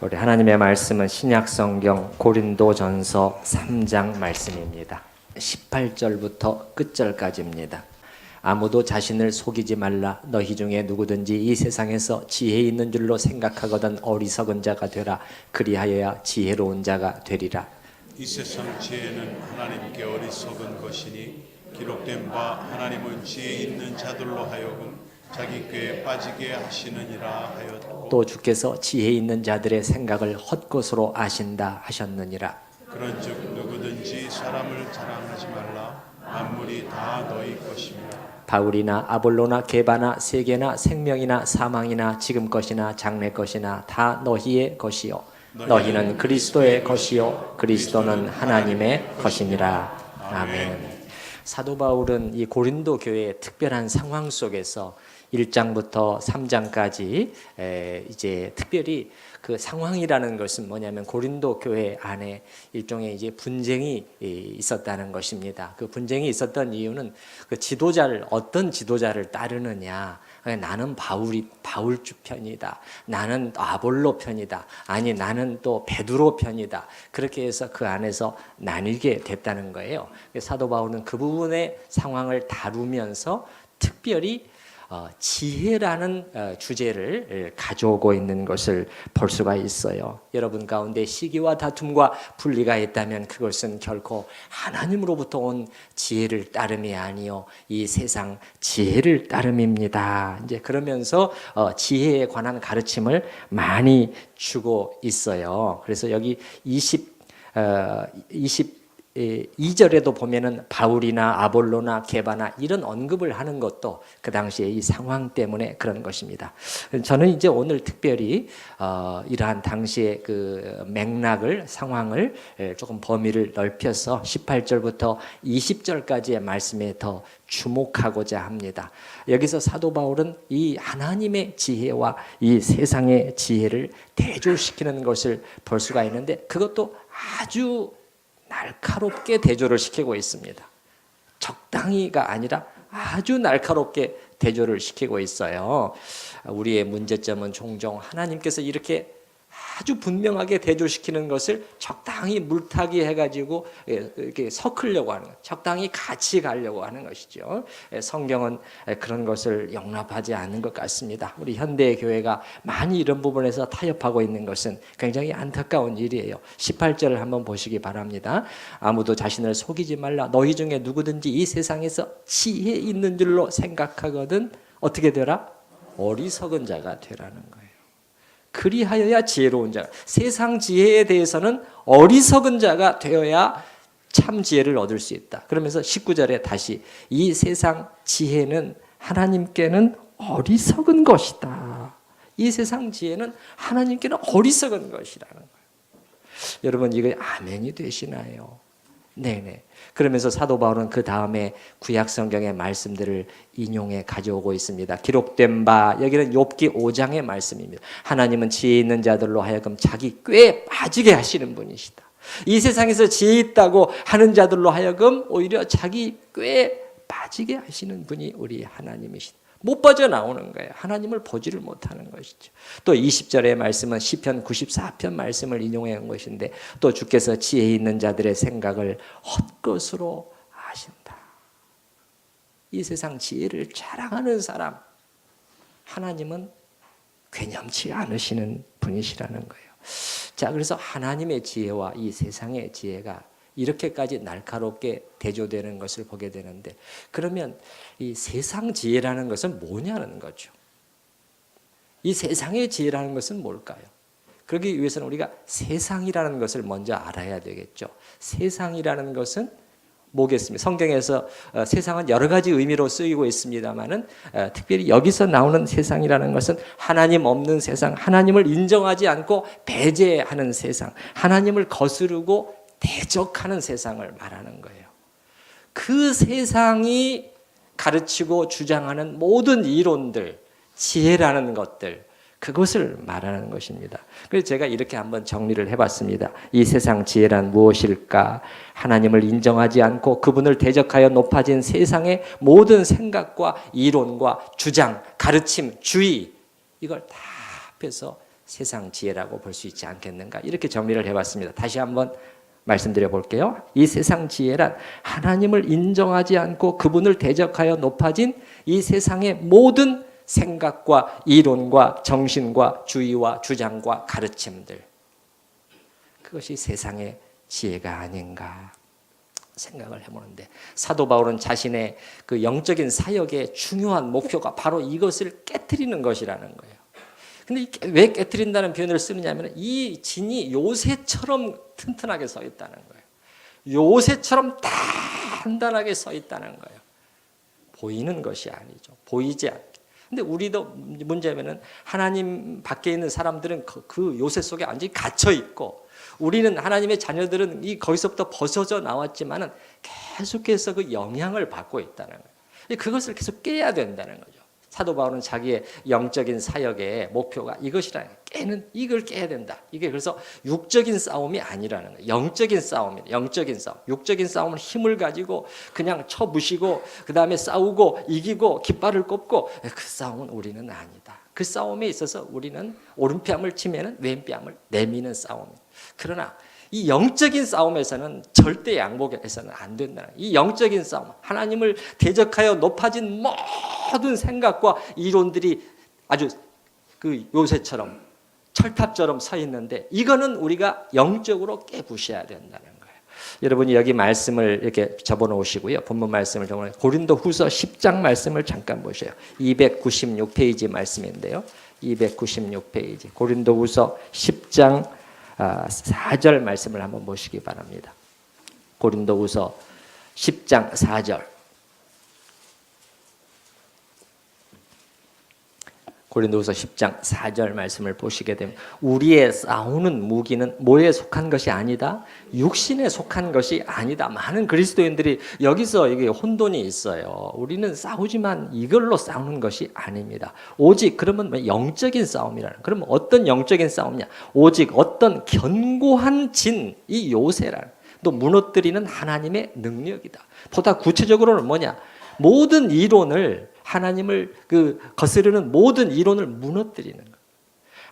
우리 하나님의 말씀은 신약성경 고린도전서 3장 말씀입니다. 18절부터 끝절까지입니다. 아무도 자신을 속이지 말라. 너희 중에 누구든지 이 세상에서 지혜 있는 줄로 생각하거든 어리석은 자가 되라. 그리하여야 지혜로운 자가 되리라. 이 세상 지혜는 하나님께 어리석은 것이니 기록된 바 하나님은 지혜 있는 자들로 하여금 자기 꾀에 빠지게 하시느니라 하였고, 또 주께서 지혜 있는 자들의 생각을 헛것으로 아신다 하셨느니라. 그런즉 누구든지 사람을 자랑하지 말라. 만물이 다 너희 것이며 바울이나 아볼로나 게바나 세계나 생명이나 사망이나 지금 것이나 장래 것이나 다 너희의 것이요 너희는 그리스도의 것이요 그리스도는 하나님의 것이니라. 아멘. 사도 바울은 이 고린도 교회의 특별한 상황 속에서 1장부터 3장까지 이제 특별히 그 상황이라는 것은 뭐냐면 고린도 교회 안에 일종의 이제 분쟁이 있었다는 것입니다. 그 분쟁이 있었던 이유는 그 지도자를 어떤 지도자를 따르느냐. 나는 바울주 편이다. 나는 아볼로 편이다. 아니 나는 또 베드로 편이다. 그렇게 해서 그 안에서 나뉘게 됐다는 거예요. 사도 바울은 그 부분의 상황을 다루면서 특별히 지혜라는 주제를 가져오고 있는 것을 볼 수가 있어요. 여러분 가운데 시기와 다툼과 분리가 있다면 그것은 결코 하나님으로부터 온 지혜를 따름이 아니요 이 세상 지혜를 따름입니다. 이제 그러면서 지혜에 관한 가르침을 많이 주고 있어요. 그래서 여기 22절에도 보면은 바울이나 아볼로나 게바나 이런 언급을 하는 것도 그 당시에 이 상황 때문에 그런 것입니다. 저는 이제 오늘 특별히 이러한 당시의 그 맥락을 상황을 조금 범위를 넓혀서 18절부터 20절까지의 말씀에 더 주목하고자 합니다. 여기서 사도 바울은 이 하나님의 지혜와 이 세상의 지혜를 대조시키는 것을 볼 수가 있는데 그것도 아주 날카롭게 대조를 시키고 있습니다. 적당히가 아니라 아주 날카롭게 대조를 시키고 있어요. 우리의 문제점은 종종 하나님께서 이렇게 아주 분명하게 대조시키는 것을 적당히 물타기 해가지고 이렇게 섞으려고 하는 것, 적당히 같이 가려고 하는 것이죠. 성경은 그런 것을 용납하지 않는 것 같습니다. 우리 현대 교회가 많이 이런 부분에서 타협하고 있는 것은 굉장히 안타까운 일이에요. 18절을 한번 보시기 바랍니다. 아무도 자신을 속이지 말라. 너희 중에 누구든지 이 세상에서 지혜 있는 줄로 생각하거든 어떻게 되라? 어리석은 자가 되라는 거예요. 그리하여야 지혜로운 자가, 세상 지혜에 대해서는 어리석은 자가 되어야 참 지혜를 얻을 수 있다. 그러면서 19절에 다시 이 세상 지혜는 하나님께는 어리석은 것이다. 이 세상 지혜는 하나님께는 어리석은 것이라는 거예요. 여러분 이거 아멘이 되시나요? 네네. 그러면서 사도 바울은 그 다음에 구약 성경의 말씀들을 인용해 가져오고 있습니다. 기록된 바, 여기는 욥기 5장의 말씀입니다. 하나님은 지혜 있는 자들로 하여금 자기 꾀에 빠지게 하시는 분이시다. 이 세상에서 지혜 있다고 하는 자들로 하여금 오히려 자기 꾀에 빠지게 하시는 분이 우리 하나님이시다. 못 빠져나오는 거예요. 하나님을 보지를 못하는 것이죠. 또 20절의 말씀은 시편 94편 말씀을 인용해 온 것인데 또 주께서 지혜 있는 자들의 생각을 헛것으로 아신다. 이 세상 지혜를 자랑하는 사람 하나님은 괴념치 않으시는 분이시라는 거예요. 자, 그래서 하나님의 지혜와 이 세상의 지혜가 이렇게까지 날카롭게 대조되는 것을 보게 되는데 그러면 이 세상 지혜라는 것은 뭐냐는 거죠. 이 세상의 지혜라는 것은 뭘까요? 그러기 위해서는 우리가 세상이라는 것을 먼저 알아야 되겠죠. 세상이라는 것은 뭐겠습니까? 성경에서 세상은 여러 가지 의미로 쓰이고 있습니다만은 특별히 여기서 나오는 세상이라는 것은 하나님 없는 세상, 하나님을 인정하지 않고 배제하는 세상, 하나님을 거스르고 대적하는 세상을 말하는 거예요. 그 세상이 가르치고 주장하는 모든 이론들, 지혜라는 것들, 그것을 말하는 것입니다. 그래서 제가 이렇게 한번 정리를 해봤습니다. 이 세상 지혜란 무엇일까? 하나님을 인정하지 않고 그분을 대적하여 높아진 세상의 모든 생각과 이론과 주장, 가르침, 주의, 이걸 다 합해서 세상 지혜라고 볼 수 있지 않겠는가 이렇게 정리를 해봤습니다. 다시 한번 말씀드려 볼게요. 이 세상 지혜란 하나님을 인정하지 않고 그분을 대적하여 높아진 이 세상의 모든 생각과 이론과 정신과 주의와 주장과 가르침들, 그것이 세상의 지혜가 아닌가 생각을 해보는데, 사도 바울은 자신의 그 영적인 사역의 중요한 목표가 바로 이것을 깨트리는 것이라는 거예요. 근데 왜 깨트린다는 표현을 쓰느냐면 이 진이 요새처럼 튼튼하게 서 있다는 거예요. 요새처럼 단단하게 서 있다는 거예요. 보이는 것이 아니죠. 보이지 않게. 근데 우리도 문제면은 하나님 밖에 있는 사람들은 그 요새 속에 완전히 갇혀 있고, 우리는 하나님의 자녀들은 거기서부터 벗어져 나왔지만은 계속해서 그 영향을 받고 있다는 거예요. 그것을 계속 깨야 된다는 거죠. 사도 바울은 자기의 영적인 사역의 목표가 이것이라는 거예요. 이걸 깨야 된다. 이게 그래서 육적인 싸움이 아니라는 거예요. 영적인 싸움이에요. 영적인 싸움. 육적인 싸움은 힘을 가지고 그냥 쳐부시고 그 다음에 싸우고 이기고 깃발을 꼽고, 그 싸움은 우리는 아니다. 그 싸움에 있어서 우리는 오른뺨을 치면은 왼뺨을 내미는 싸움이에요. 그러나 이 영적인 싸움에서는 절대 양보해서는 안 된다는 거예요. 이 영적인 싸움, 하나님을 대적하여 높아진 모든 생각과 이론들이 아주 그 요새처럼 철탑처럼 서 있는데, 이거는 우리가 영적으로 깨부셔야 된다는 거예요. 여러분이 여기 말씀을 이렇게 접어놓으시고요. 본문 말씀을 적어놓으세요. 고린도후서 10장 말씀을 잠깐 보세요. 296페이지 말씀인데요. 296페이지 고린도후서 10장 4절 말씀을 한번 보시기 바랍니다. 고린도후서 10장 4절. 고린도후서 10장 4절 말씀을 보시게 되면, 우리의 싸우는 무기는 뭐에 속한 것이 아니다? 육신에 속한 것이 아니다. 많은 그리스도인들이 여기서 이게 혼돈이 있어요. 우리는 싸우지만 이걸로 싸우는 것이 아닙니다. 오직 그러면 영적인 싸움이라는. 그러면 어떤 영적인 싸움이냐? 오직 어떤 견고한 진, 이 요새라는, 또 무너뜨리는 하나님의 능력이다. 보다 구체적으로는 뭐냐? 모든 이론을, 하나님을 거스르는 모든 이론을 무너뜨리는 것.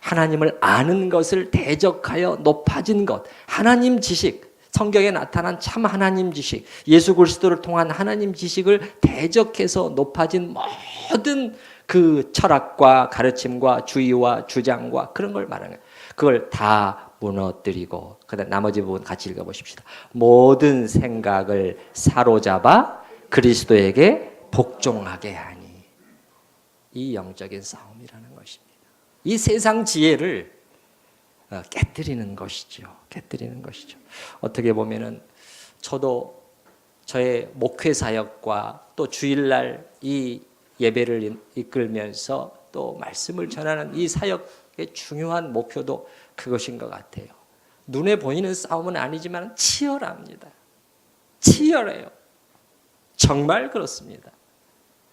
하나님을 아는 것을 대적하여 높아진 것. 하나님 지식, 성경에 나타난 참 하나님 지식, 예수 그리스도를 통한 하나님 지식을 대적해서 높아진 모든 그 철학과 가르침과 주의와 주장과 그런 걸 말하는 거예요. 그걸 다 무너뜨리고, 그다음 나머지 부분 같이 읽어보십시다. 모든 생각을 사로잡아 그리스도에게 복종하게 하니. 이 영적인 싸움이라는 것입니다. 이 세상 지혜를 깨뜨리는 것이죠. 깨뜨리는 것이죠. 어떻게 보면은 저도 저의 목회 사역과 또 주일날 이 예배를 이끌면서 또 말씀을 전하는 이 사역의 중요한 목표도 그것인 것 같아요. 눈에 보이는 싸움은 아니지만 치열합니다. 치열해요. 정말 그렇습니다.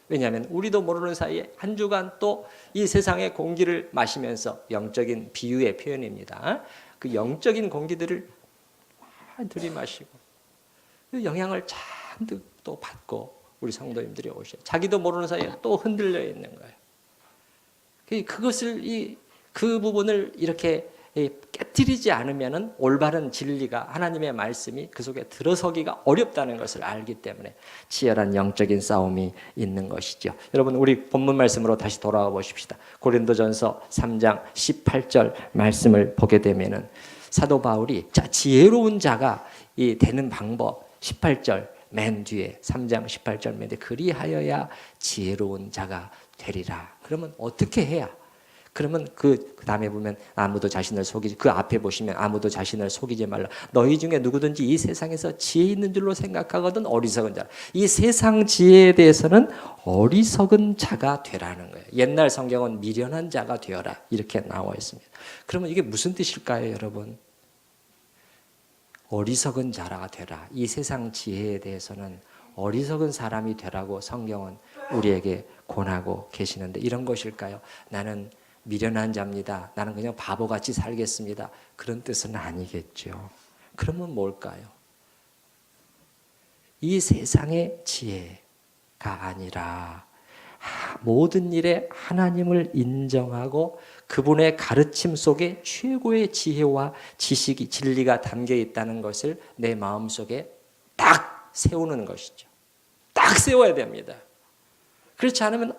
왜냐하면 우리도 모르는 사이에 한 주간 또 이 세상의 공기를 마시면서, 영적인 비유의 표현입니다. 그 영적인 공기들을 들이마시고 그 영향을 잔뜩 또 받고 우리 성도님들이 오셔요. 자기도 모르는 사이에 또 흔들려 있는 거예요. 그것을 그 부분을 이렇게 깨뜨리지 않으면은 올바른 진리가, 하나님의 말씀이 그 속에 들어서기가 어렵다는 것을 알기 때문에 치열한 영적인 싸움이 있는 것이죠. 여러분, 우리 본문 말씀으로 다시 돌아와 보십시다. 고린도전서 3장 18절 말씀을 보게 되면은 사도 바울이 지혜로운 자가 되는 방법, 18절 맨 뒤에 3장 18절 맨 뒤에 그리하여야 지혜로운 자가 되리라. 그러면 어떻게 해야? 그러면 그 다음에 보면 아무도 자신을 속이지, 그 앞에 보시면 아무도 자신을 속이지 말라. 너희 중에 누구든지 이 세상에서 지혜 있는 줄로 생각하거든 어리석은 자라. 이 세상 지혜에 대해서는 어리석은 자가 되라는 거예요. 옛날 성경은 미련한 자가 되어라 이렇게 나와 있습니다. 그러면 이게 무슨 뜻일까요, 여러분? 어리석은 자가 되라. 이 세상 지혜에 대해서는 어리석은 사람이 되라고 성경은 우리에게 권하고 계시는데, 이런 것일까요? 나는 미련한 자입니다. 나는 그냥 바보같이 살겠습니다. 그런 뜻은 아니겠죠. 그러면 뭘까요? 이 세상의 지혜가 아니라 모든 일에 하나님을 인정하고 그분의 가르침 속에 최고의 지혜와 지식이 진리가 담겨 있다는 것을 내 마음속에 딱 세우는 것이죠. 딱 세워야 됩니다. 그렇지 않으면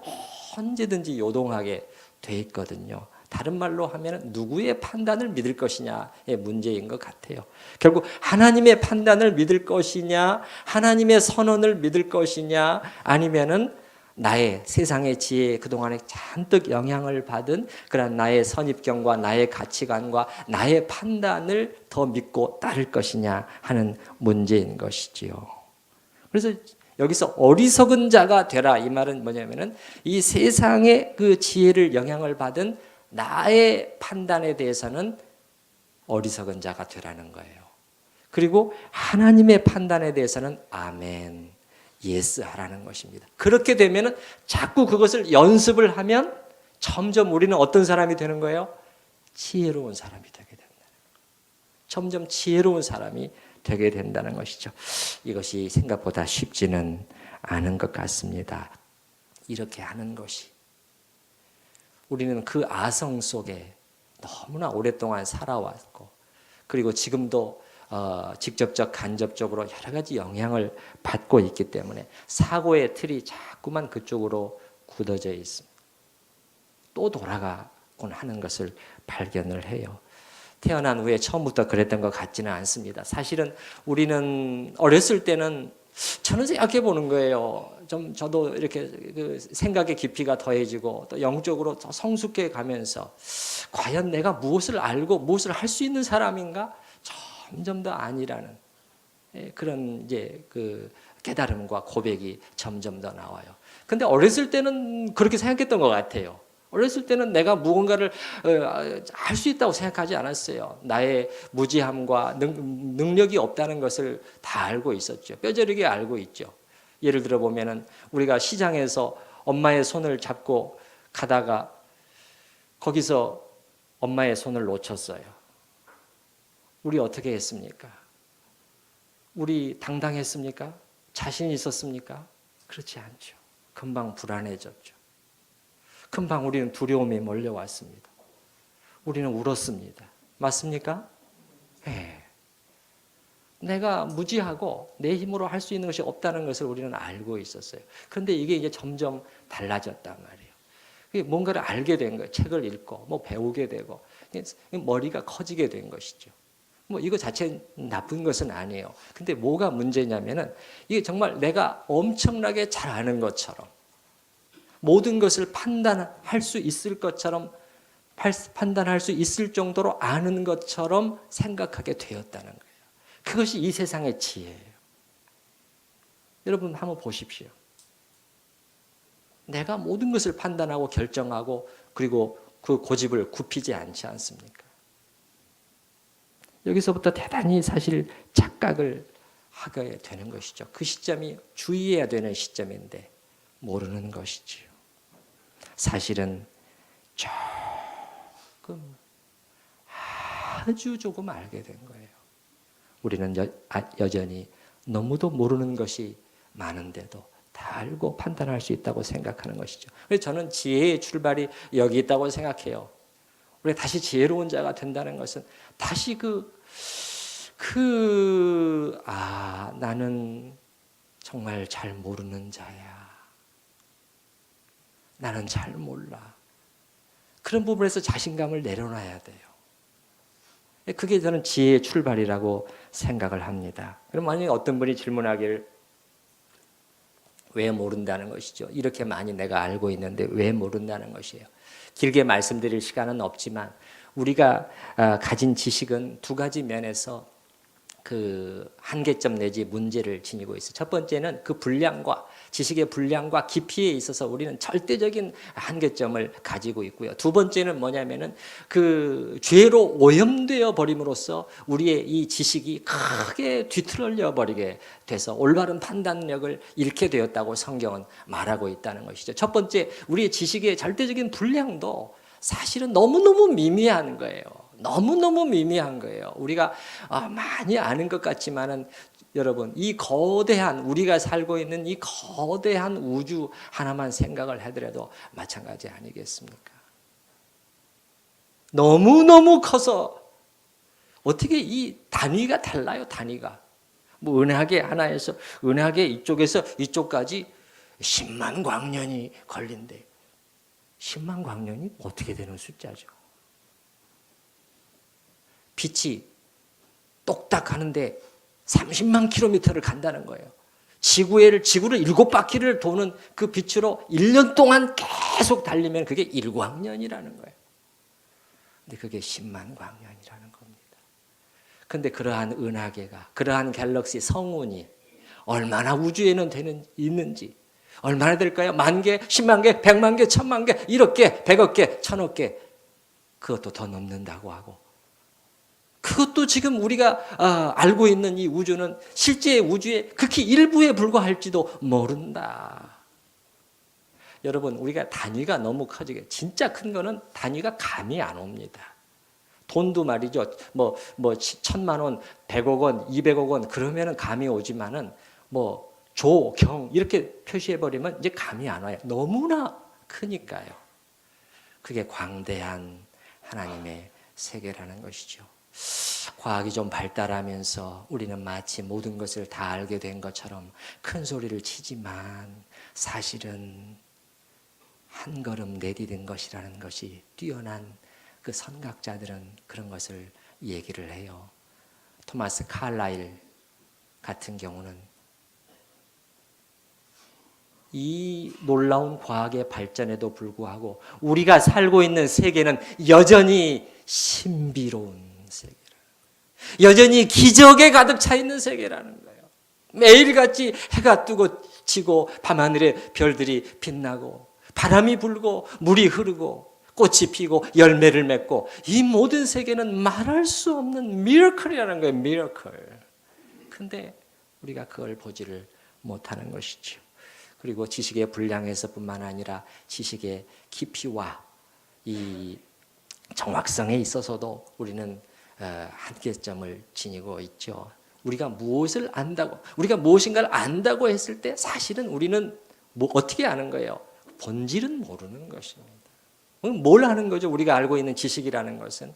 언제든지 요동하게 돼 있거든요. 다른 말로 하면 누구의 판단을 믿을 것이냐의 문제인 것 같아요. 결국 하나님의 판단을 믿을 것이냐, 하나님의 선언을 믿을 것이냐, 아니면은 나의 세상의 지혜에 그동안에 잔뜩 영향을 받은 그런 나의 선입견과 나의 가치관과 나의 판단을 더 믿고 따를 것이냐 하는 문제인 것이지요. 그래서 여기서 어리석은 자가 되라 이 말은 뭐냐면은 이 세상의 그 지혜를 영향을 받은 나의 판단에 대해서는 어리석은 자가 되라는 거예요. 그리고 하나님의 판단에 대해서는 아멘, 예스 하라는 것입니다. 그렇게 되면은 자꾸 그것을 연습을 하면 점점 우리는 어떤 사람이 되는 거예요? 지혜로운 사람이 되게 된다. 점점 지혜로운 사람이 되게 된다는 것이죠. 이것이 생각보다 쉽지는 않은 것 같습니다. 이렇게 하는 것이 우리는 그 아성 속에 너무나 오랫동안 살아왔고 그리고 지금도 직접적 간접적으로 여러 가지 영향을 받고 있기 때문에 사고의 틀이 자꾸만 그쪽으로 굳어져 있습니다. 또 돌아가곤 하는 것을 발견을 해요. 태어난 후에 처음부터 그랬던 것 같지는 않습니다. 사실은 우리는 어렸을 때는 저는 생각해 보는 거예요. 좀 저도 이렇게 그 생각의 깊이가 더해지고 또 영적으로 더 성숙해 가면서 과연 내가 무엇을 알고 무엇을 할 수 있는 사람인가? 점점 더 아니라는 그런 이제 그 깨달음과 고백이 점점 더 나와요. 근데 어렸을 때는 그렇게 생각했던 것 같아요. 어렸을 때는 내가 무언가를 할 수 있다고 생각하지 않았어요. 나의 무지함과 능력이 없다는 것을 다 알고 있었죠. 뼈저리게 알고 있죠. 예를 들어 보면은 우리가 시장에서 엄마의 손을 잡고 가다가 거기서 엄마의 손을 놓쳤어요. 우리 어떻게 했습니까? 우리 당당했습니까? 자신 있었습니까? 그렇지 않죠. 금방 불안해졌죠. 금방 우리는 두려움에 몰려왔습니다. 우리는 울었습니다. 맞습니까? 네. 내가 무지하고 내 힘으로 할 수 있는 것이 없다는 것을 우리는 알고 있었어요. 그런데 이게 이제 점점 달라졌단 말이에요. 뭔가를 알게 된 거예요. 책을 읽고 뭐 배우게 되고 머리가 커지게 된 것이죠. 뭐 이거 자체는 나쁜 것은 아니에요. 근데 뭐가 문제냐면은 이게 정말 내가 엄청나게 잘 아는 것처럼 모든 것을 판단할 수 있을 것처럼 판단할 수 있을 정도로 아는 것처럼 생각하게 되었다는 거예요. 그것이 이 세상의 지혜예요. 여러분 한번 보십시오. 내가 모든 것을 판단하고 결정하고 그리고 그 고집을 굽히지 않지 않습니까? 여기서부터 대단히 사실 착각을 하게 되는 것이죠. 그 시점이 주의해야 되는 시점인데 모르는 것이지요. 사실은 아주 조금 알게 된 거예요. 우리는 여전히 너무도 모르는 것이 많은데도 다 알고 판단할 수 있다고 생각하는 것이죠. 그래서 저는 지혜의 출발이 여기 있다고 생각해요. 우리가 다시 지혜로운 자가 된다는 것은 다시 나는 정말 잘 모르는 자야. 나는 잘 몰라. 그런 부분에서 자신감을 내려놔야 돼요. 그게 저는 지혜의 출발이라고 생각을 합니다. 그럼 만약에 어떤 분이 질문하기를 왜 모른다는 것이죠. 이렇게 많이 내가 알고 있는데 왜 모른다는 것이에요. 길게 말씀드릴 시간은 없지만 우리가 가진 지식은 두 가지 면에서 그 한계점 내지 문제를 지니고 있어요. 첫 번째는 그 분량과 지식의 분량과 깊이에 있어서 우리는 절대적인 한계점을 가지고 있고요. 두 번째는 뭐냐면은 그 죄로 오염되어 버림으로써 우리의 이 지식이 크게 뒤틀려 버리게 돼서 올바른 판단력을 잃게 되었다고 성경은 말하고 있다는 것이죠. 첫 번째, 우리의 지식의 절대적인 분량도 사실은 너무너무 미미한 거예요. 너무너무 미미한 거예요. 우리가 많이 아는 것 같지만은 여러분, 이 거대한, 우리가 살고 있는 이 거대한 우주 하나만 생각을 하더라도 마찬가지 아니겠습니까? 너무너무 커서 어떻게 이 단위가 달라요, 단위가. 뭐 은하계 하나에서, 은하계 이쪽에서 이쪽까지 10만 광년이 걸린대. 10만 광년이 어떻게 되는 숫자죠? 빛이 똑딱 하는데 30만 킬로미터를 간다는 거예요. 지구를 7바퀴를 도는 그 빛으로 1년 동안 계속 달리면 그게 1광년이라는 거예요. 근데 그게 10만 광년이라는 겁니다. 근데 그러한 은하계가, 그러한 갤럭시 성운이 얼마나 우주에는 있는지, 얼마나 될까요? 10,000개, 10만 개, 100만 개, 1000만 개, 1억 개, 100억 개, 1000억 개, 그것도 더 넘는다고 하고, 그것도 지금 우리가 알고 있는 이 우주는 실제 우주의 극히 일부에 불과할지도 모른다. 여러분, 우리가 단위가 너무 커지게, 진짜 큰 거는 단위가 감이 안 옵니다. 돈도 말이죠. 뭐 1,000만 원, 100억 원, 200억 원 그러면은 감이 오지만은 뭐 조, 경 이렇게 표시해 버리면 이제 감이 안 와요. 너무나 크니까요. 그게 광대한 하나님의 세계라는 것이죠. 과학이 좀 발달하면서 우리는 마치 모든 것을 다 알게 된 것처럼 큰 소리를 치지만 사실은 한 걸음 내디딘 것이라는 것이 뛰어난 그 선각자들은 그런 것을 얘기를 해요. 토마스 칼라일 같은 경우는 이 놀라운 과학의 발전에도 불구하고 우리가 살고 있는 세계는 여전히 신비로운 세계라는 거예요. 여전히 기적에 가득 차 있는 세계라는 거예요. 매일같이 해가 뜨고 지고 밤하늘에 별들이 빛나고 바람이 불고 물이 흐르고 꽃이 피고 열매를 맺고 이 모든 세계는 말할 수 없는 미러클이라는 거예요. 미러클. 근데 우리가 그걸 보지를 못하는 것이죠. 그리고 지식의 분량에서뿐만 아니라 지식의 깊이와 이 정확성에 있어서도 우리는 한계점을 지니고 있죠. 우리가 무엇을 안다고, 우리가 무엇인가를 안다고 했을 때 사실은 우리는 어떻게 아는 거예요? 본질은 모르는 것입니다. 뭘 하는 거죠? 우리가 알고 있는 지식이라는 것은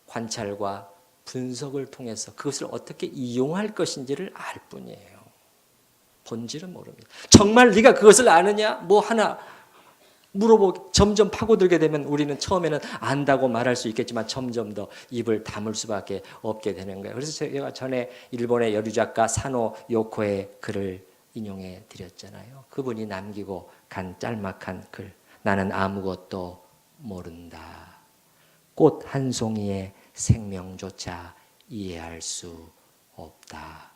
관찰과 분석을 통해서 그것을 어떻게 이용할 것인지를 알 뿐이에요. 본질은 모릅니다. 정말 네가 그것을 아느냐? 뭐 하나 물어보고 점점 파고들게 되면 우리는 처음에는 안다고 말할 수 있겠지만 점점 더 입을 다물 수밖에 없게 되는 거예요. 그래서 제가 전에 일본의 여류 작가 사노 요코의 글을 인용해 드렸잖아요. 그분이 남기고 간 짤막한 글. 나는 아무것도 모른다. 꽃 한 송이의 생명조차 이해할 수 없다.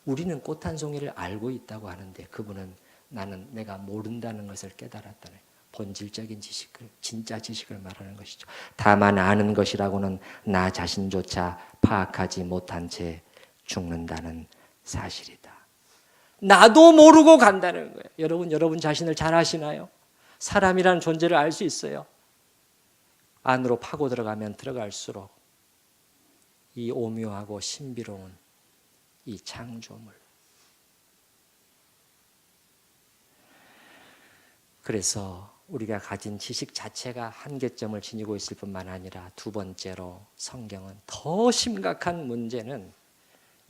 우리는 꽃 한 송이를 알고 있다고 하는데 그분은 나는 내가 모른다는 것을 깨달았다는 본질적인 지식을, 진짜 지식을 말하는 것이죠. 다만 아는 것이라고는 나 자신조차 파악하지 못한 채 죽는다는 사실이다. 나도 모르고 간다는 거예요. 여러분 자신을 잘 아시나요? 사람이라는 존재를 알 수 있어요. 안으로 파고 들어가면 들어갈수록 이 오묘하고 신비로운 이 창조물. 그래서 우리가 가진 지식 자체가 한계점을 지니고 있을 뿐만 아니라 두 번째로 성경은 더 심각한 문제는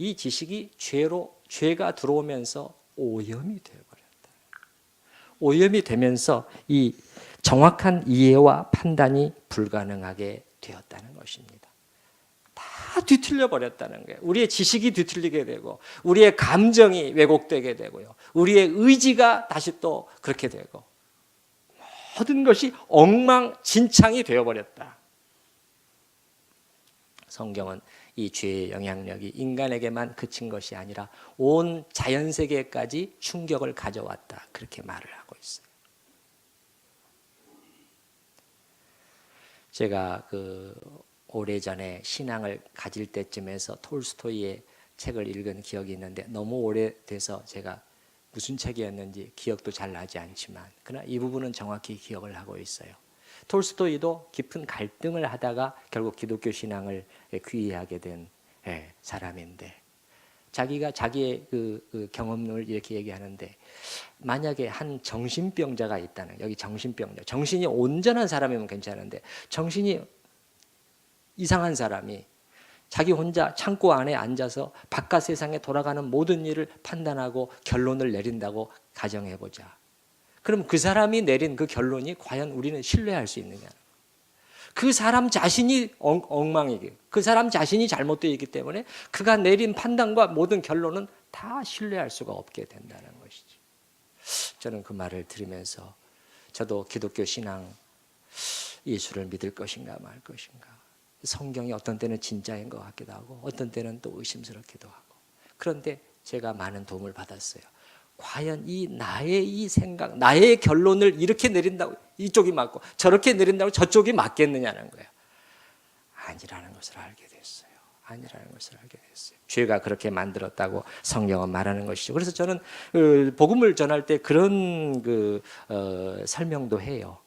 이 지식이 죄가 들어오면서 오염이 되어버렸다. 오염이 되면서 이 정확한 이해와 판단이 불가능하게 되었다는 것입니다. 다 뒤틀려 버렸다는 거예요. 우리의 지식이 뒤틀리게 되고 우리의 감정이 왜곡되게 되고요. 우리의 의지가 다시 또 그렇게 되고 모든 것이 엉망진창이 되어버렸다. 성경은 이 죄의 영향력이 인간에게만 그친 것이 아니라 온 자연세계까지 충격을 가져왔다. 그렇게 말을 하고 있어요. 제가 오래전에 신앙을 가질 때쯤에서 톨스토이의 책을 읽은 기억이 있는데 너무 오래돼서 제가 무슨 책이었는지 기억도 잘 나지 않지만 그러나 이 부분은 정확히 기억을 하고 있어요. 톨스토이도 깊은 갈등을 하다가 결국 기독교 신앙을 귀의하게 된 사람인데, 자기가 자기의 그 경험을 이렇게 얘기하는데, 만약에 한 정신병자가 있다는, 여기 정신병자, 정신이 온전한 사람이면 괜찮은데 정신이 이상한 사람이 자기 혼자 창고 안에 앉아서 바깥 세상에 돌아가는 모든 일을 판단하고 결론을 내린다고 가정해보자. 그럼 그 사람이 내린 그 결론이 과연 우리는 신뢰할 수 있느냐? 그 사람 자신이 엉망이기, 그 사람 자신이 잘못되어 있기 때문에 그가 내린 판단과 모든 결론은 다 신뢰할 수가 없게 된다는 것이죠. 저는 그 말을 들으면서 저도 기독교 신앙, 예수를 믿을 것인가 말 것인가, 성경이 어떤 때는 진짜인 것 같기도 하고 어떤 때는 또 의심스럽기도 하고, 그런데 제가 많은 도움을 받았어요. 과연 나의 이 생각, 나의 결론을 이렇게 내린다고 이쪽이 맞고 저렇게 내린다고 저쪽이 맞겠느냐는 거예요. 아니라는 것을 알게 됐어요. 아니라는 것을 알게 됐어요. 죄가 그렇게 만들었다고 성경은 말하는 것이죠. 그래서 저는 복음을 전할 때 그런 설명도 해요.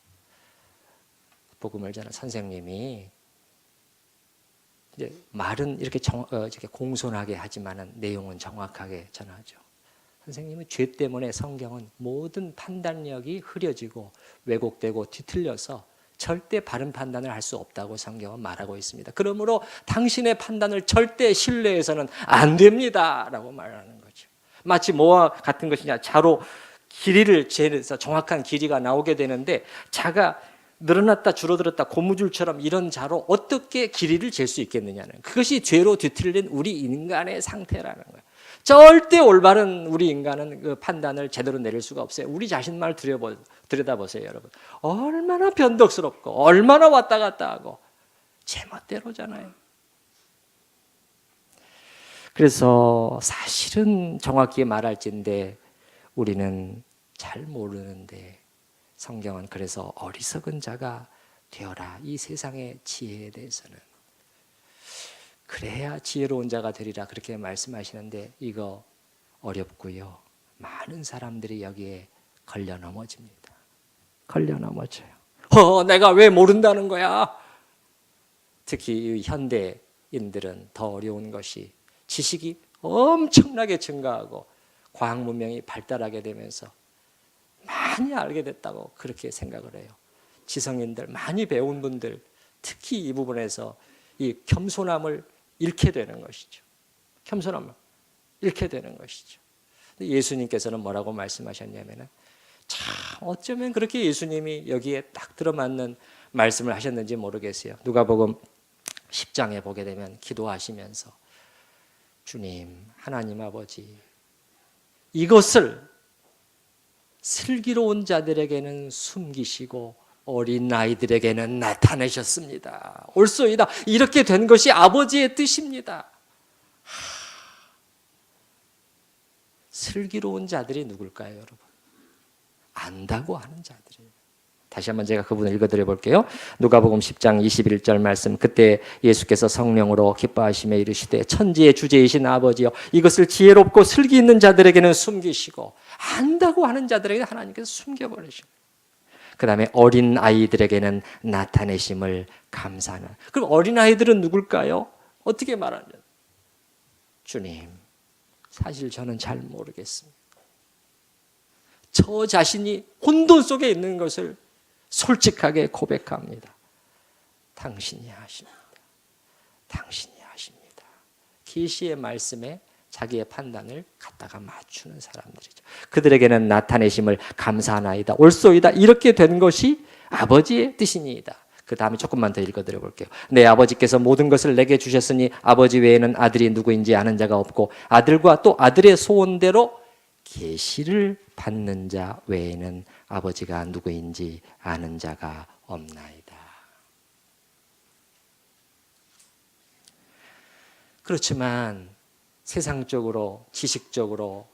복음을 전한 선생님이 이제 말은 이렇게 공손하게 하지만은 내용은 정확하게 전하죠. 선생님은 죄 때문에 성경은 모든 판단력이 흐려지고 왜곡되고 뒤틀려서 절대 바른 판단을 할 수 없다고 성경은 말하고 있습니다. 그러므로 당신의 판단을 절대 신뢰해서는 안 됩니다 라고 말하는 거죠. 마치 뭐와 같은 것이냐, 자로 길이를 재서 정확한 길이가 나오게 되는데, 자가 늘어났다 줄어들었다 고무줄처럼 이런 자로 어떻게 길이를 잴 수 있겠느냐는, 그것이 죄로 뒤틀린 우리 인간의 상태라는 거예요. 절대 올바른 우리 인간은 그 판단을 제대로 내릴 수가 없어요. 우리 자신만 들여다보세요, 여러분. 얼마나 변덕스럽고 얼마나 왔다 갔다 하고 제멋대로잖아요. 그래서 사실은 정확히 말할진데 우리는 잘 모르는데, 성경은 그래서 어리석은 자가 되어라, 이 세상의 지혜에 대해서는 그래야 지혜로운 자가 되리라, 그렇게 말씀하시는데 이거 어렵고요. 많은 사람들이 여기에 걸려 넘어집니다. 걸려 넘어져요. 내가 왜 모른다는 거야? 특히 현대인들은 더 어려운 것이 지식이 엄청나게 증가하고 과학 문명이 발달하게 되면서 많이 알게 됐다고 그렇게 생각을 해요. 지성인들, 많이 배운 분들, 특히 이 부분에서 이 겸손함을 잃게 되는 것이죠. 겸손함을 잃게 되는 것이죠. 예수님께서는 뭐라고 말씀하셨냐면은, 참 어쩌면 그렇게 예수님이 여기에 딱 들어맞는 말씀을 하셨는지 모르겠어요. 누가복음 10장에 보게 되면 기도하시면서, 주님 하나님 아버지, 이것을 슬기로운 자들에게는 숨기시고 어린 아이들에게는 나타내셨습니다. 옳소이다. 이렇게 된 것이 아버지의 뜻입니다. 슬기로운 자들이 누굴까요, 여러분? 안다고 하는 자들이에요. 다시 한번 제가 그 부분을 읽어드려 볼게요. 누가복음 10장 21절 말씀. 그때 예수께서 성령으로 기뻐하시며 이르시되, 천지의 주제이신 아버지여, 이것을 지혜롭고 슬기 있는 자들에게는 숨기시고 안다고 하는 자들에게 하나님께서 숨겨버리시고, 그 다음에 어린 아이들에게는 나타내심을 감사하는. 그럼 어린 아이들은 누굴까요? 어떻게 말하냐? 주님, 사실 저는 잘 모르겠습니다. 저 자신이 혼돈 속에 있는 것을 솔직하게 고백합니다. 당신이 하십니다. 당신이 하십니다. 계시의 말씀에 자기의 판단을 갖다가 맞추는 사람들이죠. 그들에게는 나타내심을 감사하나이다. 옳소이다. 이렇게 된 것이 아버지의 뜻이니이다. 그 다음에 조금만 더 읽어드려 볼게요. 내 아버지께서 모든 것을 내게 주셨으니 아버지 외에는 아들이 누구인지 아는 자가 없고, 아들과 또 아들의 소원대로 계시를 받는 자 외에는 아버지가 누구인지 아는 자가 없나이다. 그렇지만 세상적으로, 지식적으로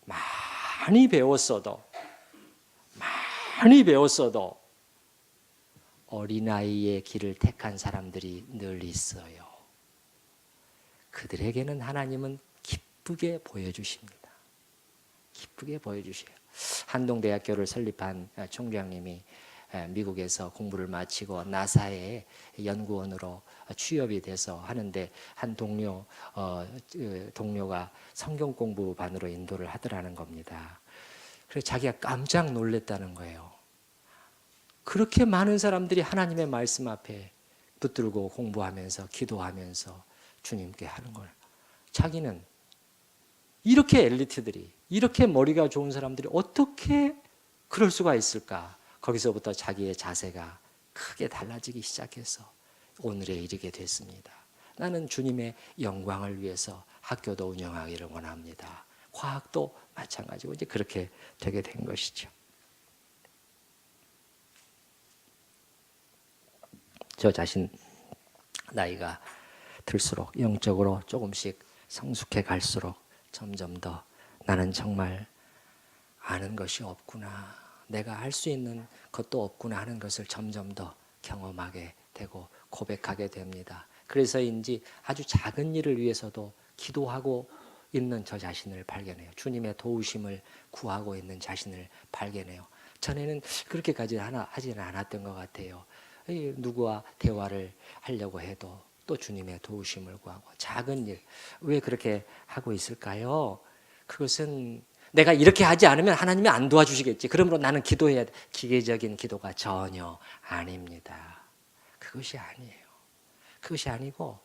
많이 배웠어도 어린아이의 길을 택한 사람들이 늘 있어요. 그들에게는 하나님은 기쁘게 보여주십니다. 기쁘게 보여주세요. 한동대학교를 설립한 총장님이 미국에서 공부를 마치고 나사의 연구원으로 취업이 돼서 하는데 한 동료가 성경 공부반으로 인도를 하더라는 겁니다. 그래서 자기가 깜짝 놀랐다는 거예요. 그렇게 많은 사람들이 하나님의 말씀 앞에 붙들고 공부하면서 기도하면서 주님께 하는 걸, 자기는 이렇게 엘리트들이, 이렇게 머리가 좋은 사람들이 어떻게 그럴 수가 있을까? 거기서부터 자기의 자세가 크게 달라지기 시작해서 오늘에 이르게 됐습니다. 나는 주님의 영광을 위해서 학교도 운영하기를 원합니다. 과학도 마찬가지고 이제 그렇게 되게 된 것이죠. 저 자신 나이가 들수록 영적으로 조금씩 성숙해 갈수록 점점 더 나는 정말 아는 것이 없구나, 내가 할 수 있는 것도 없구나 하는 것을 점점 더 경험하게 되고 고백하게 됩니다. 그래서인지 아주 작은 일을 위해서도 기도하고 있는 저 자신을 발견해요. 주님의 도우심을 구하고 있는 자신을 발견해요. 전에는 그렇게까지 하지는 않았던 것 같아요. 누구와 대화를 하려고 해도 또 주님의 도우심을 구하고, 작은 일, 왜 그렇게 하고 있을까요? 그것은 내가 이렇게 하지 않으면 하나님이 안 도와주시겠지, 그러므로 나는 기도해야 돼. 기계적인 기도가 전혀 아닙니다. 그것이 아니에요. 그것이 아니고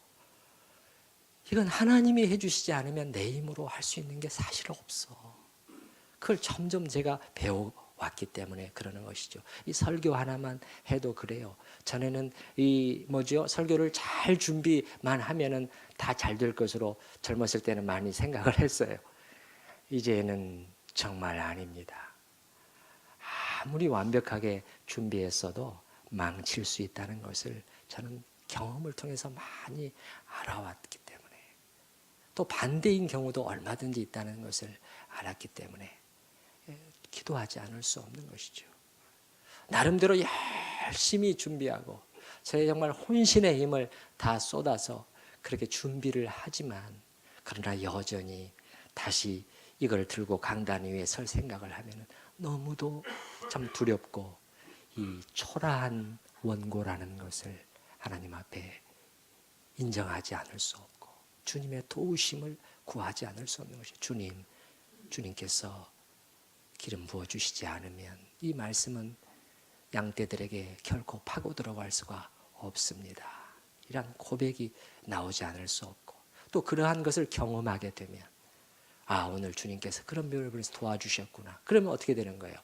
이건 하나님이 해주시지 않으면 내 힘으로 할 수 있는 게 사실 없어. 그걸 점점 제가 배워왔기 때문에 그러는 것이죠. 이 설교 하나만 해도 그래요. 전에는 설교를 잘 준비만 하면은 다 잘 될 것으로 젊었을 때는 많이 생각을 했어요. 이제는 정말 아닙니다. 아무리 완벽하게 준비했어도 망칠 수 있다는 것을 저는 경험을 통해서 많이 알아왔기 때문에, 또 반대인 경우도 얼마든지 있다는 것을 알았기 때문에 기도하지 않을 수 없는 것이죠. 나름대로 열심히 준비하고 저의 정말 혼신의 힘을 다 쏟아서 그렇게 준비를 하지만, 그러나 여전히 다시 이걸 들고 강단 위에 설 생각을 하면 너무도 참 두렵고, 이 초라한 원고라는 것을 하나님 앞에 인정하지 않을 수 없고 주님의 도우심을 구하지 않을 수 없는 것이, 주님께서 기름 부어주시지 않으면 이 말씀은 양떼들에게 결코 파고 들어갈 수가 없습니다. 이런 고백이 나오지 않을 수 없고, 또 그러한 것을 경험하게 되면 오늘 주님께서 그런 묘를 보내서 도와주셨구나. 그러면 어떻게 되는 거예요?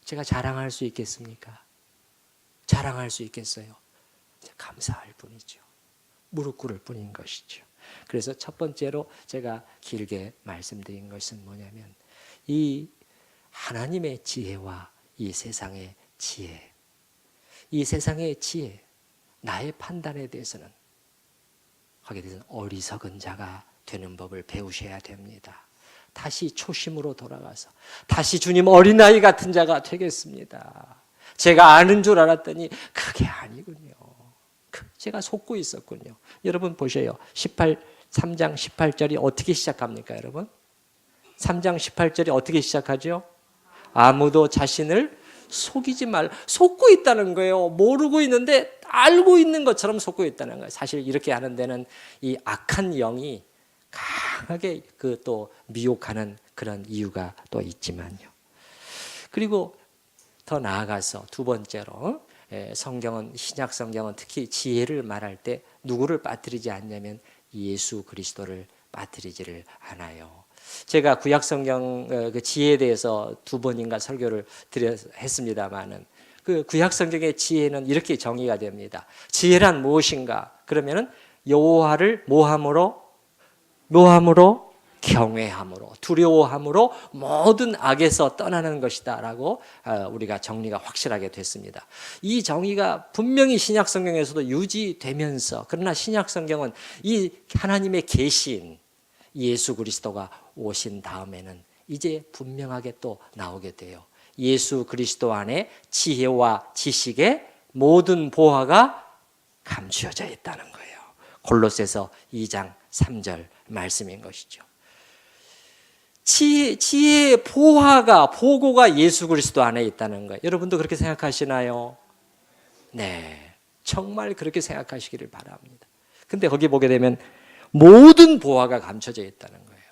제가 자랑할 수 있겠습니까? 자랑할 수 있겠어요? 감사할 뿐이죠. 무릎 꿇을 뿐인 것이죠. 그래서 첫 번째로 제가 길게 말씀드린 것은 뭐냐면, 이 하나님의 지혜와 이 세상의 지혜, 이 세상의 지혜, 나의 판단에 대해서는 하게 되면 어리석은 자가 되는 법을 배우셔야 됩니다. 다시 초심으로 돌아가서 다시 주님 어린아이 같은 자가 되겠습니다. 제가 아는 줄 알았더니 그게 아니군요. 제가 속고 있었군요. 여러분 보세요. 3장 18절이 어떻게 시작합니까, 여러분? 3장 18절이 어떻게 시작하죠? 아무도 자신을 속이지 말. 속고 있다는 거예요. 모르고 있는데 알고 있는 것처럼 속고 있다는 거예요. 사실 이렇게 하는 데는 이 악한 영이 강하게 또 미혹하는 그런 이유가 또 있지만요. 그리고 더 나아가서 두 번째로, 성경은, 신약 성경은 특히 지혜를 말할 때 누구를 빠뜨리지 않냐면 예수 그리스도를 빠뜨리지를 않아요. 제가 구약 성경 그 지혜에 대해서 2번인가 설교를 했습니다만은, 그 구약 성경의 지혜는 이렇게 정의가 됩니다. 지혜란 무엇인가? 그러면은 여호와를 뭐함으로? 경외함으로, 두려워함으로 모든 악에서 떠나는 것이다라고 우리가 정리가 확실하게 됐습니다. 이 정의가 분명히 신약 성경에서도 유지되면서, 그러나 신약 성경은 이 하나님의 계시인 예수 그리스도가 오신 다음에는 이제 분명하게 또 나오게 돼요. 예수 그리스도 안에 지혜와 지식의 모든 보화가 감추어져 있다는 거예요. 골로새서 2장 3절 말씀인 것이죠. 지혜의 보고가 예수 그리스도 안에 있다는 거예요. 여러분도 그렇게 생각하시나요? 네, 정말 그렇게 생각하시기를 바랍니다. 근데 거기 보게 되면 모든 보화가 감춰져 있다는 거예요.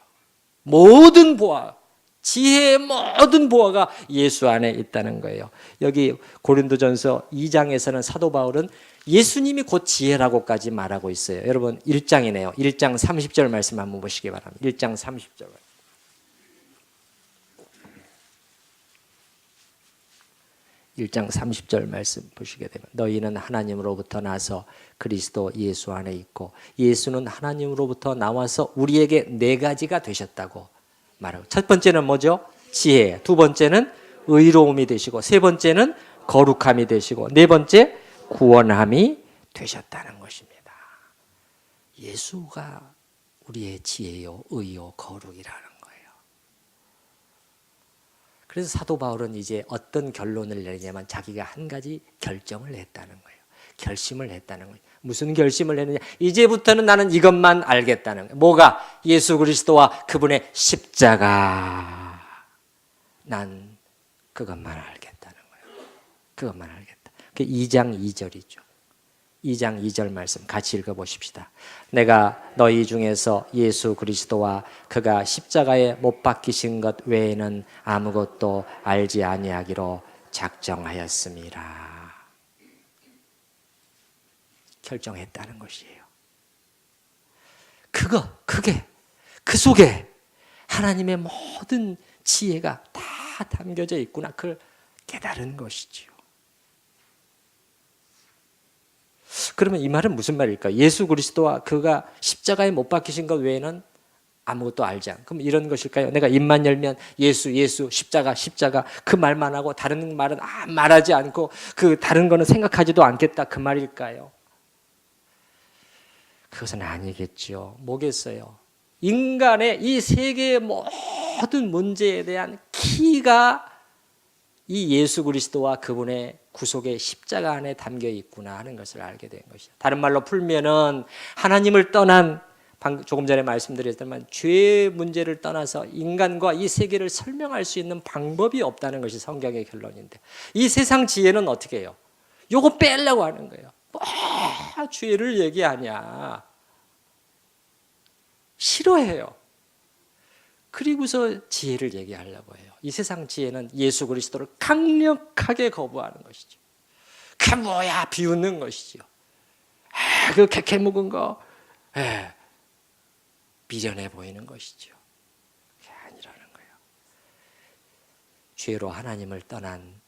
모든 보화, 지혜의 모든 보화가 예수 안에 있다는 거예요. 여기 고린도전서 2장에서는 사도 바울은 예수님이 곧 지혜라고까지 말하고 있어요. 여러분 1장이네요. 1장 30절 말씀 한번 보시기 바랍니다. 1장 30절. 1장 30절 말씀 보시게 되면 너희는 하나님으로부터 나서 그리스도 예수 안에 있고 예수는 하나님으로부터 나와서 우리에게 네 가지가 되셨다고 말하고, 첫 번째는 뭐죠? 지혜, 두 번째는 의로움이 되시고, 세 번째는 거룩함이 되시고, 네 번째 구원함이 되셨다는 것입니다. 예수가 우리의 지혜요 의요 거룩이라는 거예요. 그래서 사도 바울은 이제 어떤 결론을 내리냐면 자기가 한 가지 결정을 했다는 거예요. 결심을 했다는 거예요. 무슨 결심을 했느냐? 이제부터는 나는 이것만 알겠다는 거예요. 뭐가? 예수 그리스도와 그분의 십자가. 난 그것만 알겠다는 거예요. 그것만 알겠다. 그게 2장 2절이죠. 2장 2절 말씀 같이 읽어보십시다. 내가 너희 중에서 예수 그리스도와 그가 십자가에 못 박히신 것 외에는 아무것도 알지 아니하기로 작정하였습니다. 결정했다는 것이에요. 그 속에 하나님의 모든 지혜가 다 담겨져 있구나. 그걸 깨달은 것이지요. 그러면 이 말은 무슨 말일까? 예수 그리스도와 그가 십자가에 못 박히신 것 외에는 아무것도 알지 않고, 그럼 이런 것일까요? 내가 입만 열면 예수 십자가 그 말만 하고 다른 말은 말하지 않고 그 다른 거는 생각하지도 않겠다, 그 말일까요? 그것은 아니겠죠. 뭐겠어요? 인간의 이 세계의 모든 문제에 대한 키가 이 예수 그리스도와 그분의 구속의 십자가 안에 담겨 있구나 하는 것을 알게 된 것이죠. 다른 말로 풀면은 하나님을 떠난, 조금 전에 말씀드렸지만 죄의 문제를 떠나서 인간과 이 세계를 설명할 수 있는 방법이 없다는 것이 성경의 결론인데, 이 세상 지혜는 어떻게 해요? 요거 빼려고 하는 거예요. 죄를 얘기하냐, 싫어해요. 그리고서 지혜를 얘기하려고 해요. 이 세상 지혜는 예수 그리스도를 강력하게 거부하는 것이죠. 그게 뭐야, 비웃는 것이죠. 그 캐캐 묵은 거 미련해 보이는 것이죠. 그게 아니라는 거예요. 죄로 하나님을 떠난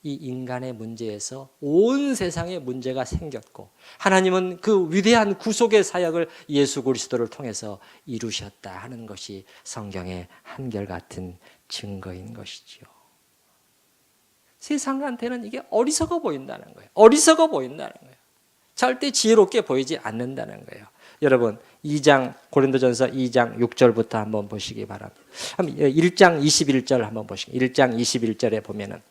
이 인간의 문제에서 온 세상의 문제가 생겼고, 하나님은 그 위대한 구속의 사역을 예수 그리스도를 통해서 이루셨다 하는 것이 성경의 한결같은 증거인 것이지요. 세상한테는 이게 어리석어 보인다는 거예요. 어리석어 보인다는 거예요. 절대 지혜롭게 보이지 않는다는 거예요. 여러분 2장 고린도전서 2장 6절부터 한번 보시기 바랍니다. 1장 21절 한번 보시기. 1장 21절에 보면은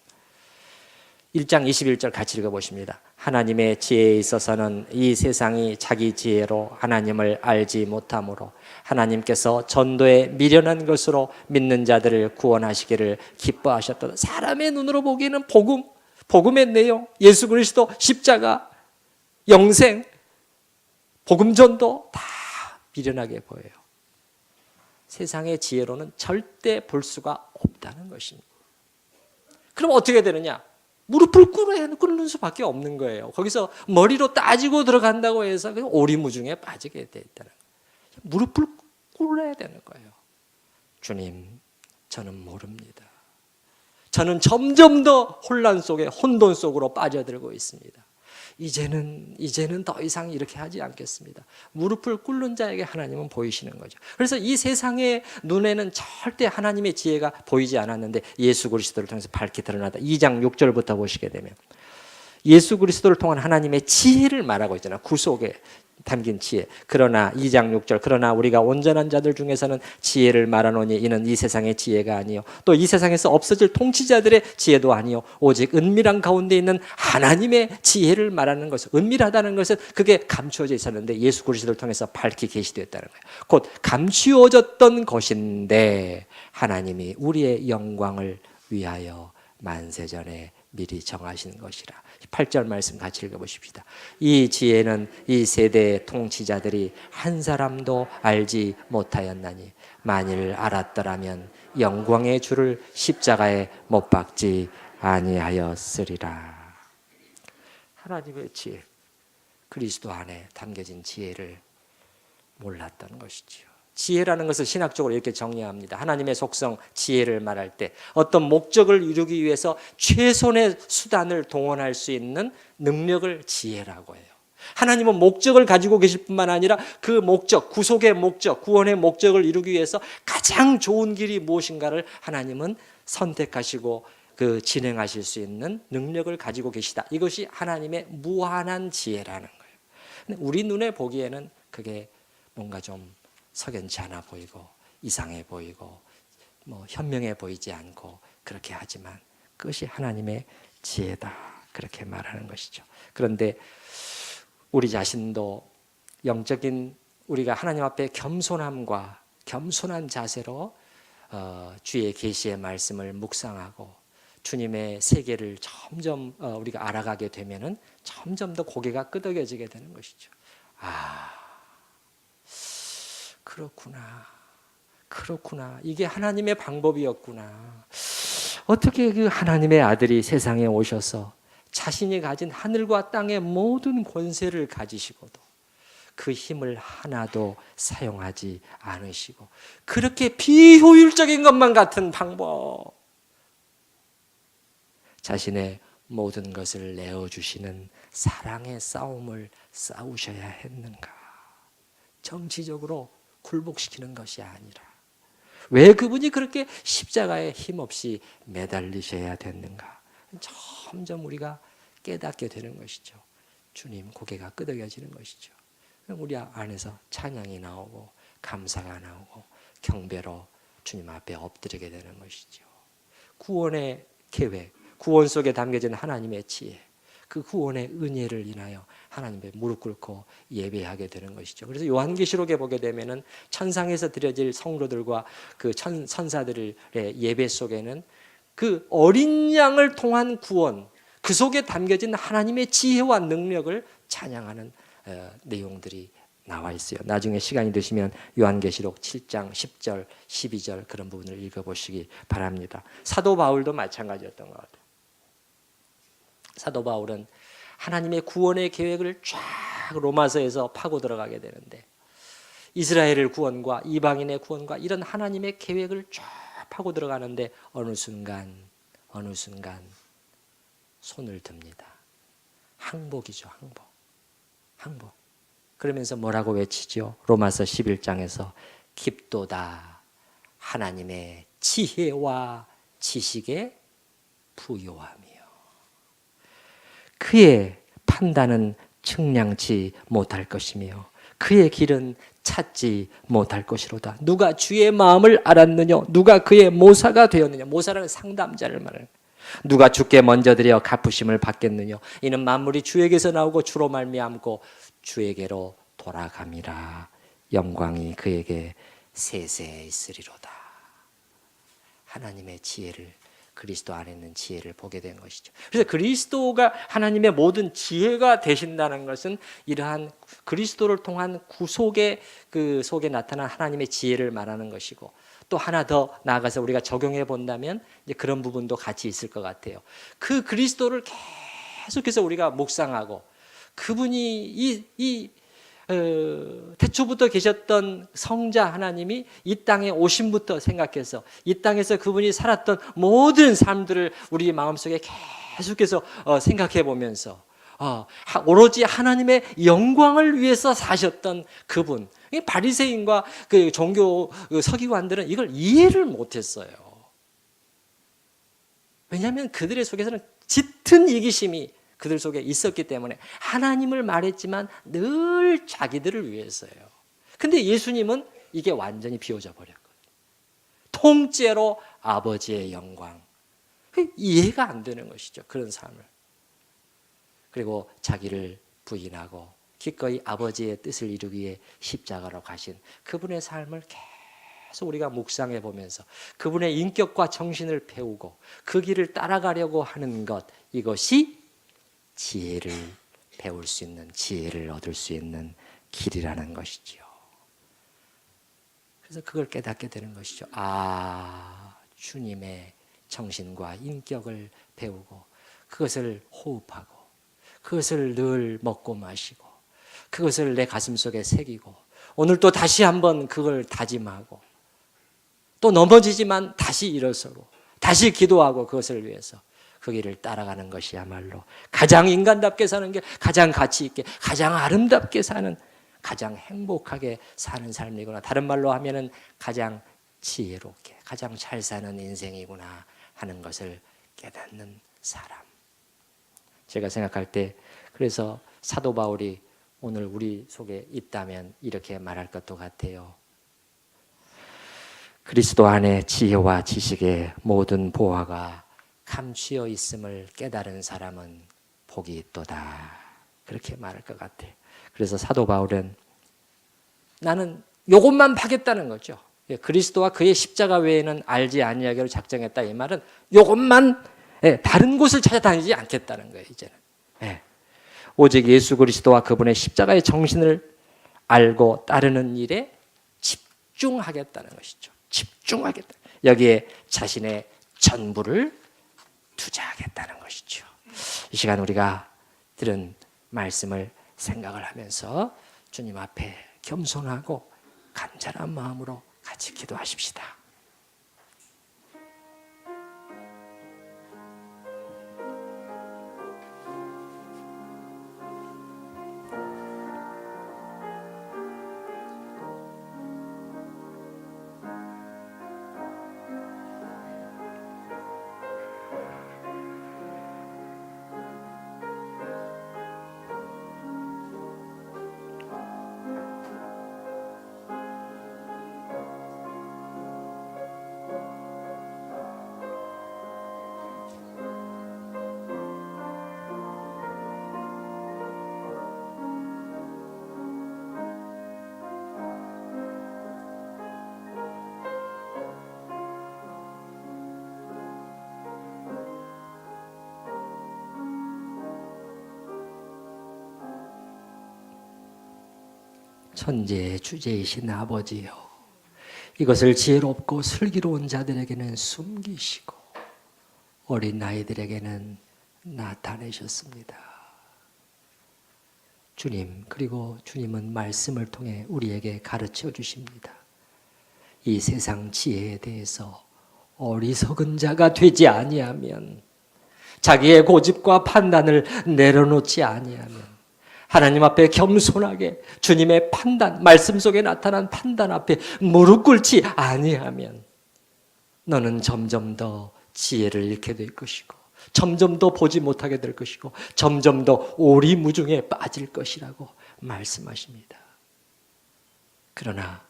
1장 21절 같이 읽어보십니다. 하나님의 지혜에 있어서는 이 세상이 자기 지혜로 하나님을 알지 못하므로 하나님께서 전도에 미련한 것으로 믿는 자들을 구원하시기를 기뻐하셨다. 사람의 눈으로 보기에는 복음의 내용, 예수 그리스도, 십자가, 영생, 복음 전도 다 미련하게 보여요. 세상의 지혜로는 절대 볼 수가 없다는 것입니다. 그럼 어떻게 되느냐? 무릎을 꿇는 수밖에 없는 거예요. 거기서 머리로 따지고 들어간다고 해서 오리무중에 빠지게 돼 있다는 거예요. 무릎을 꿇어야 되는 거예요. 주님, 저는 모릅니다. 저는 점점 더 혼란 속에, 혼돈 속으로 빠져들고 있습니다. 이제는 더 이상 이렇게 하지 않겠습니다. 무릎을 꿇는 자에게 하나님은 보이시는 거죠. 그래서 이 세상의 눈에는 절대 하나님의 지혜가 보이지 않았는데 예수 그리스도를 통해서 밝게 드러나다. 2장 6절부터 보시게 되면 예수 그리스도를 통한 하나님의 지혜를 말하고 있잖아요. 구속에 담긴 지혜. 그러나 2장 6절 그러나 우리가 온전한 자들 중에서는 지혜를 말하노니 이는 이 세상의 지혜가 아니요 또 이 세상에서 없어질 통치자들의 지혜도 아니요 오직 은밀한 가운데 있는 하나님의 지혜를 말하는 것은, 은밀하다는 것은 그게 감추어져 있었는데 예수 그리스도를 통해서 밝히 계시되었다는 거예요. 곧 감추어졌던 것인데 하나님이 우리의 영광을 위하여 만세전에 미리 정하신 것이라. 8절 말씀 같이 읽어보십시다. 이 지혜는 이 세대의 통치자들이 한 사람도 알지 못하였나니 만일 알았더라면 영광의 주를 십자가에 못 박지 아니하였으리라. 하나님의 지혜, 그리스도 안에 담겨진 지혜를 몰랐던 것이지요. 지혜라는 것을 신학적으로 이렇게 정의합니다. 하나님의 속성 지혜를 말할 때 어떤 목적을 이루기 위해서 최선의 수단을 동원할 수 있는 능력을 지혜라고 해요. 하나님은 목적을 가지고 계실 뿐만 아니라 그 목적, 구속의 목적, 구원의 목적을 이루기 위해서 가장 좋은 길이 무엇인가를 하나님은 선택하시고 그 진행하실 수 있는 능력을 가지고 계시다. 이것이 하나님의 무한한 지혜라는 거예요. 근데 우리 눈에 보기에는 그게 뭔가 좀 석연치 않아 보이고 이상해 보이고 현명해 보이지 않고 그렇게 하지만 그것이 하나님의 지혜다, 그렇게 말하는 것이죠. 그런데 우리 자신도 영적인 우리가 하나님 앞에 겸손함과 겸손한 자세로 주의 계시의 말씀을 묵상하고 주님의 세계를 점점 우리가 알아가게 되면은 점점 더 고개가 끄덕여지게 되는 것이죠. 그렇구나. 이게 하나님의 방법이었구나. 어떻게 그 하나님의 아들이 세상에 오셔서 자신이 가진 하늘과 땅의 모든 권세를 가지시고도 그 힘을 하나도 사용하지 않으시고 그렇게 비효율적인 것만 같은 방법, 자신의 모든 것을 내어주시는 사랑의 싸움을 싸우셔야 했는가? 정치적으로 굴복시키는 것이 아니라 왜 그분이 그렇게 십자가에 힘없이 매달리셔야 됐는가? 점점 우리가 깨닫게 되는 것이죠. 주님 고개가 끄덕여지는 것이죠. 우리 안에서 찬양이 나오고 감사가 나오고 경배로 주님 앞에 엎드리게 되는 것이죠. 구원의 계획, 구원 속에 담겨진 하나님의 지혜, 그 구원의 은혜를 인하여 하나님께 무릎 꿇고 예배하게 되는 것이죠. 그래서 요한계시록에 보게 되면은 천상에서 드려질 성도들과 그 천사들의 예배 속에는 그 어린 양을 통한 구원, 그 속에 담겨진 하나님의 지혜와 능력을 찬양하는 내용들이 나와 있어요. 나중에 시간이 되시면 요한계시록 7장 10절, 12절 그런 부분을 읽어보시기 바랍니다. 사도 바울도 마찬가지였던 것 같아요. 사도 바울은 하나님의 구원의 계획을 쫙 로마서에서 파고 들어가게 되는데 이스라엘의 구원과 이방인의 구원과 이런 하나님의 계획을 쫙 파고 들어가는데 어느 순간 손을 듭니다. 항복이죠. 항복. 그러면서 뭐라고 외치죠? 로마서 11장에서 깊도다 하나님의 지혜와 지식에 부요함이요. 그의 판단은 측량치 못할 것이며 그의 길은 찾지 못할 것이로다. 누가 주의 마음을 알았느냐? 누가 그의 모사가 되었느냐? 모사라는 상담자를 말하는 거예요. 누가 주께 먼저 드려 갚으심을 받겠느냐? 이는 만물이 주에게서 나오고 주로 말미암고 주에게로 돌아감이라. 영광이 그에게 세세 있으리로다. 하나님의 지혜를, 그리스도 안에 있는 지혜를 보게 된 것이죠. 그래서 그리스도가 하나님의 모든 지혜가 되신다는 것은 이러한 그리스도를 통한 구속의 그 속에 나타난 하나님의 지혜를 말하는 것이고, 또 하나 더 나아가서 우리가 적용해 본다면 이제 그런 부분도 같이 있을 것 같아요. 그 그리스도를 계속해서 우리가 묵상하고 그분이 태초부터 계셨던 성자 하나님이 이 땅에 오심부터 생각해서 이 땅에서 그분이 살았던 모든 삶들을 우리 마음속에 계속해서 생각해 보면서 오로지 하나님의 영광을 위해서 사셨던 그분, 바리새인과 그 종교 서기관들은 이걸 이해를 못했어요. 왜냐하면 그들의 속에서는 짙은 이기심이 그들 속에 있었기 때문에 하나님을 말했지만 늘 자기들을 위해서예요. 근데 예수님은 이게 완전히 비워져 버렸거든요. 통째로 아버지의 영광. 이해가 안 되는 것이죠. 그런 삶을. 그리고 자기를 부인하고 기꺼이 아버지의 뜻을 이루기 위해 십자가로 가신 그분의 삶을 계속 우리가 묵상해 보면서 그분의 인격과 정신을 배우고 그 길을 따라가려고 하는 것, 이것이 지혜를 배울 수 있는, 지혜를 얻을 수 있는 길이라는 것이지요. 그래서 그걸 깨닫게 되는 것이죠. 주님의 정신과 인격을 배우고 그것을 호흡하고 그것을 늘 먹고 마시고 그것을 내 가슴 속에 새기고 오늘 또 다시 한번 그걸 다짐하고 또 넘어지지만 다시 일어서고 다시 기도하고 그것을 위해서 그 길을 따라가는 것이야말로 가장 인간답게 사는 게 가장 가치 있게 가장 아름답게 사는 가장 행복하게 사는 삶이구나. 다른 말로 하면은 가장 지혜롭게 가장 잘 사는 인생이구나 하는 것을 깨닫는 사람. 제가 생각할 때 그래서 사도 바울이 오늘 우리 속에 있다면 이렇게 말할 것도 같아요. 그리스도 안에 지혜와 지식의 모든 보화가 감추어 있음을 깨달은 사람은 복이 있도다. 그렇게 말할 것 같아요. 그래서 사도 바울은 나는 이것만 파겠다는 거죠. 그리스도와 그의 십자가 외에는 알지 아니하기로 작정했다. 이 말은 이것만 다른 곳을 찾아다니지 않겠다는 거예요. 이제는 오직 예수 그리스도와 그분의 십자가의 정신을 알고 따르는 일에 집중하겠다는 것이죠. 집중하겠다. 여기에 자신의 전부를 투자하겠다는 것이죠. 이 시간 우리가 들은 말씀을 생각을 하면서 주님 앞에 겸손하고 간절한 마음으로 같이 기도하십시다. 천지의 주제이신 아버지여, 이것을 지혜롭고 슬기로운 자들에게는 숨기시고 어린 아이들에게는 나타내셨습니다. 주님, 그리고 주님은 말씀을 통해 우리에게 가르쳐 주십니다. 이 세상 지혜에 대해서 어리석은 자가 되지 아니하면, 자기의 고집과 판단을 내려놓지 아니하면, 하나님 앞에 겸손하게 주님의 판단, 말씀 속에 나타난 판단 앞에 무릎 꿇지 아니하면 너는 점점 더 지혜를 잃게 될 것이고 점점 더 보지 못하게 될 것이고 점점 더 오리무중에 빠질 것이라고 말씀하십니다. 그러나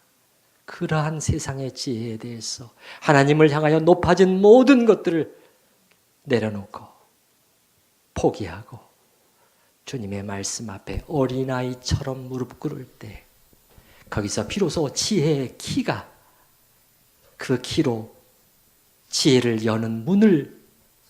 그러한 세상의 지혜에 대해서 하나님을 향하여 높아진 모든 것들을 내려놓고 포기하고 주님의 말씀 앞에 어린아이처럼 무릎 꿇을 때 거기서 비로소 지혜의 키가, 그 키로 지혜를 여는 문을,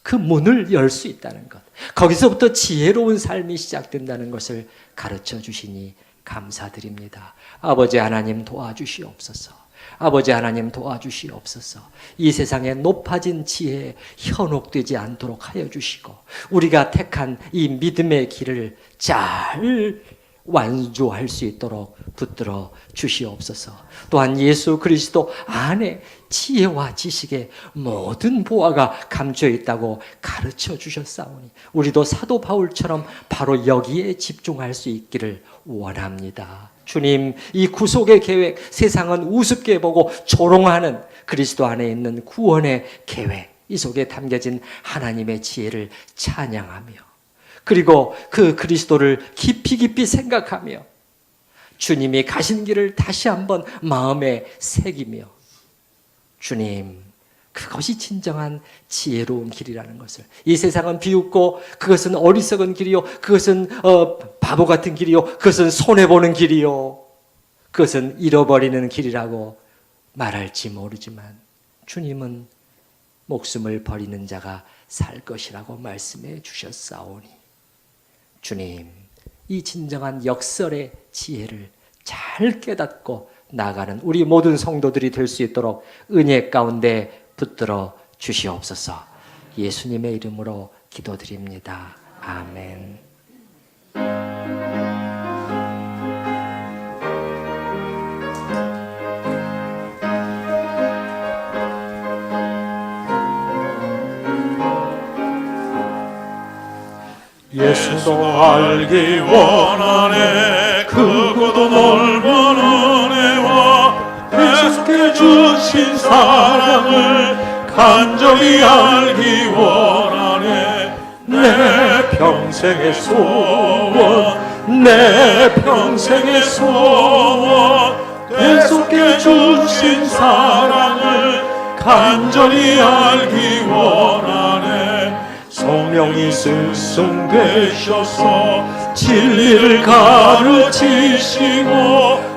그 문을 열 수 있다는 것, 거기서부터 지혜로운 삶이 시작된다는 것을 가르쳐 주시니 감사드립니다. 아버지 하나님 도와주시옵소서. 아버지 하나님 도와주시옵소서. 이 세상에 높아진 지혜에 현혹되지 않도록 하여 주시고 우리가 택한 이 믿음의 길을 잘 완주할 수 있도록 붙들어 주시옵소서. 또한 예수 그리스도 안에 지혜와 지식의 모든 보화가 감춰 있다고 가르쳐 주셨사오니 우리도 사도 바울처럼 바로 여기에 집중할 수 있기를 원합니다. 주님, 이 구속의 계획, 세상은 우습게 보고 조롱하는 그리스도 안에 있는 구원의 계획, 이 속에 담겨진 하나님의 지혜를 찬양하며 그리고 그 그리스도를 깊이 깊이 생각하며 주님이 가신 길을 다시 한번 마음에 새기며 주님, 그것이 진정한 지혜로운 길이라는 것을, 이 세상은 비웃고 그것은 어리석은 길이요, 그것은 바보 같은 길이요, 그것은 손해보는 길이요, 그것은 잃어버리는 길이라고 말할지 모르지만 주님은 목숨을 버리는 자가 살 것이라고 말씀해 주셨사오니 주님, 이 진정한 역설의 지혜를 잘 깨닫고 나가는 우리 모든 성도들이 될 수 있도록 은혜 가운데 붙들어 주시옵소서. 예수님의 이름으로 기도드립니다. 아멘. 예수도 알기 원하네. 크고도 넓은 은혜와 계속해 주신 사랑을 간절히 알기 원하네. 내 평생의 소원, 내 평생의 소원, 계속해 주신 사랑을 간절히 알기 원하네. 성령이 스승 되셔서 진리를 가르치시고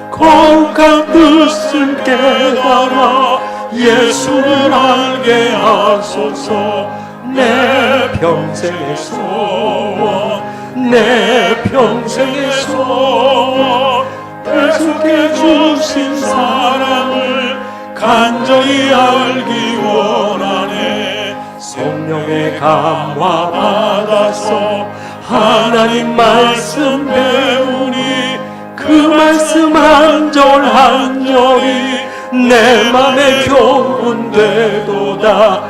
거룩한 뜻을 깨달아 예수를 알게 하소서. 내 평생의 소원, 내 평생의 소원, 계속해 주신 사랑을 간절히 알기 원하네. 성령의 감화 받아서 하나님 말씀 배우니 그 말씀 한 절 한 절이 내 맘에 교훈되도다.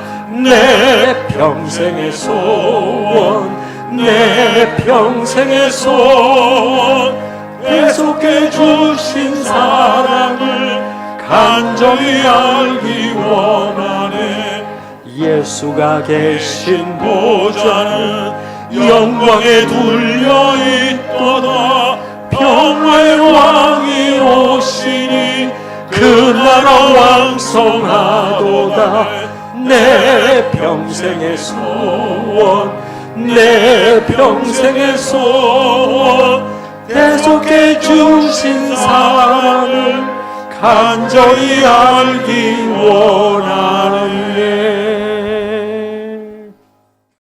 내 평생의 소원, 내 평생의 소원, 계속해 주신 사랑을 간절히 알기 원하네. 예수가 계신 보좌는 영광에 둘려 있도다. 평화의 왕이 오시니 그 나라 왕성하도다. 내 평생의 소원, 내 평생의 소원, 계속해 주신 사랑을 간절히 알기 원하네.